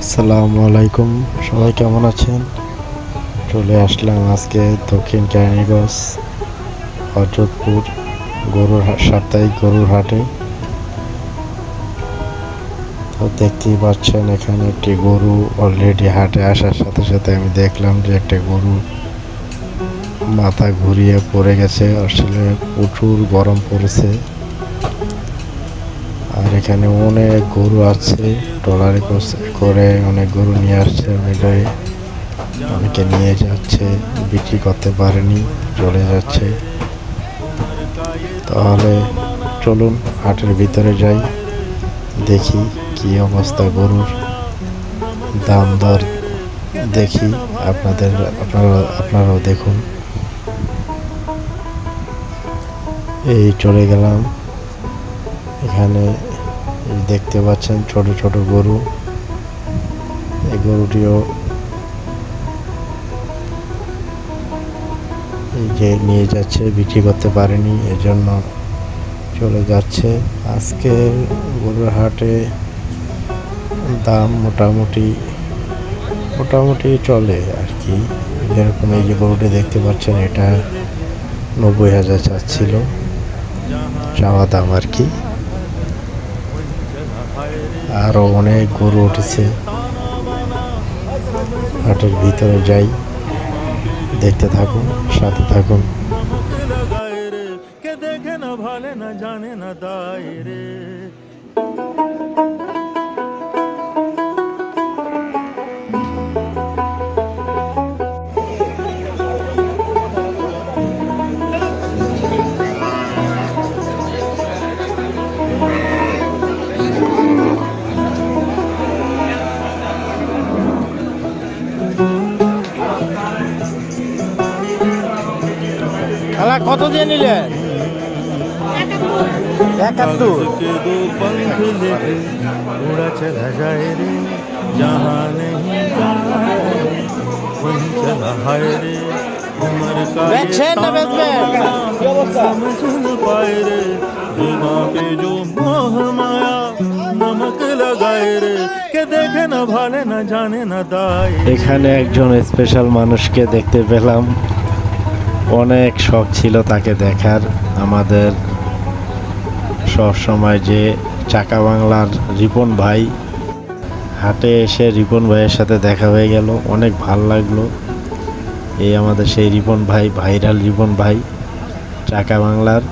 আসসালামু আলাইকুম, সবাই কেমন আছেন? চলে আসলাম আজকে দক্ষিণ কেরানীগঞ্জ হযরতপুর সাপ্তাহিক গরুর হাটে। তো দেখতেই পাচ্ছেন এখানে একটি গরু অলরেডি হাটে আসার সাথে সাথে আমি দেখলাম যে একটা গরু মাথা ঘুরিয়ে পড়ে গেছে। আসলে প্রচুর গরম পড়েছে। আর এখানে অনেক গরু আছে, ট্রলারে করে অনেক গরু নিয়ে আসছে। অনেকে নিয়ে যাচ্ছে, বিক্রি করতে পারেনি, চলে যাচ্ছে। তাহলে চলুন হাটের ভিতরে যাই, দেখি কি অবস্থা গরুর, দাম দর দেখি। আপনারাও দেখুন। এই চলে গেলাম। এখানে দেখতে পাচ্ছেন ছোট ছোট গরু। এই গরুটিও এই যে নিয়ে যাচ্ছে, বিক্রি করতে পারেনি, এজন্য চলে যাচ্ছে। আজকে গরুর হাটে দাম মোটামুটি চলে আর কি। যেরকম এই যে গরুটি দেখতে পাচ্ছেন, এটা 90,000 চাচ্ছিল চাওয়া দাম আর কি। আরো অনেক গরু উঠেছে। হাটের ভিতরে যাই, দেখতে থাকুন, সাথে থাকুন। কত দিয়ে নিলেন? 71। के दो पंख लेके उड़ा चला जाए रे, जहाँ नहीं जाना वहीं चला हाय रे। उम्र का ये ताना समझ न पाए रे, जुबां पे जो मोह माया नमक लगाए रे, के देखे न भाले न जाने न दाए। এখানে একজন স্পেশাল মানুষকে দেখতে পেলাম। অনেক শখ ছিল তাকে দেখার। আমাদের সব সময় যে চাকা বাংলার রিপন ভাই, হাটে এসে রিপন ভাইয়ের সাথে দেখা হয়ে গেল, অনেক ভাল লাগলো। এই আমাদের সেই রিপন ভাই, ভাইরাল রিপন ভাই চাকা বাংলার।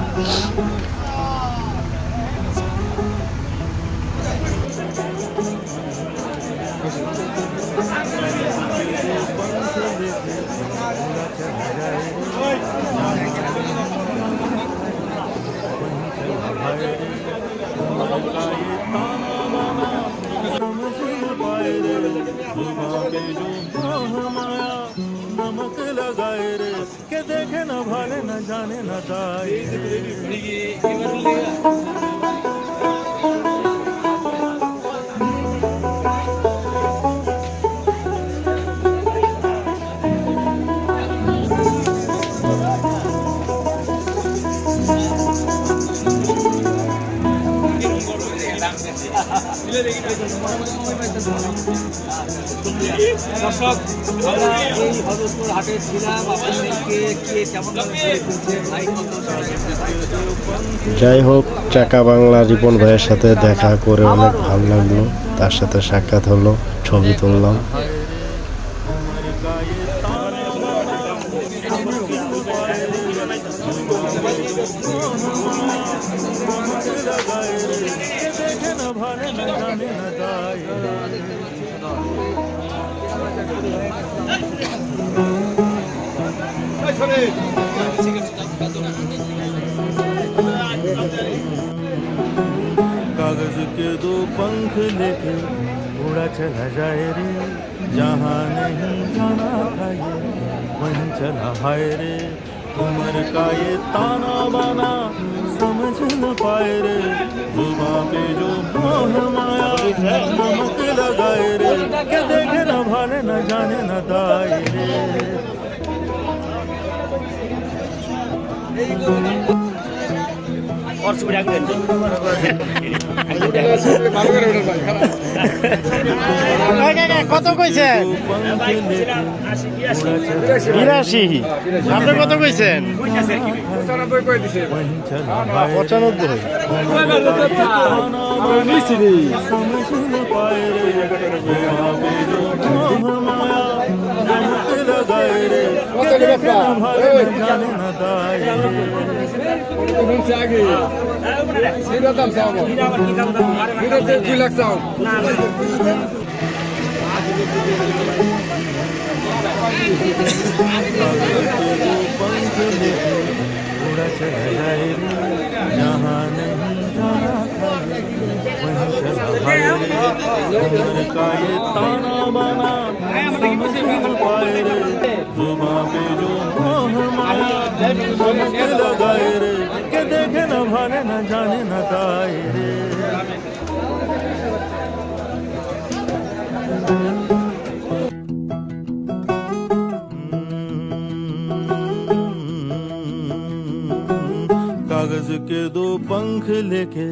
नमक लगाए रे, के देखे न भाले न जाने न दाए। দর্শক, আমরা এই হযরতপুর হাটে ছিলাম। আপনাদেরকে কে কেমন যাই হোক, চাকা বাংলা রিপন ভাইয়ের সাথে দেখা করে অনেক ভালো লাগলো। তার সাথে সাক্ষাৎ হলো, ছবি তুললাম। कागज के दो पंख लेके उड़ा चला जाए रे, जहाँ नहीं जाना था ये वहीं चला हाय रे। उम्र का ये ताना बाना समझ न पाए रे, जुबां पे जो मोह माया नमक लगाए रे, के देखे न भाले न जाने न दाए रे। কত কইছেন? पंख लेके उड़ा चला 82। আপনি কত কইছেন? वहीं चला हाय रे 95। समझ न पाए रे जुबां पे जो मोह माया गमक लगाए रे के देखे न भागे न जाने न दाए पंख लेके उड़ा चला जाए रे जहाँ नहीं जाना था वहीं चला हाय रे उम्र का ये ताना बाना समझ न पाए रे जुबां पे जो मोह माया गमक लगाए रे के देखे न भागे न जाने न दाए रे कागज के दो पंख लेके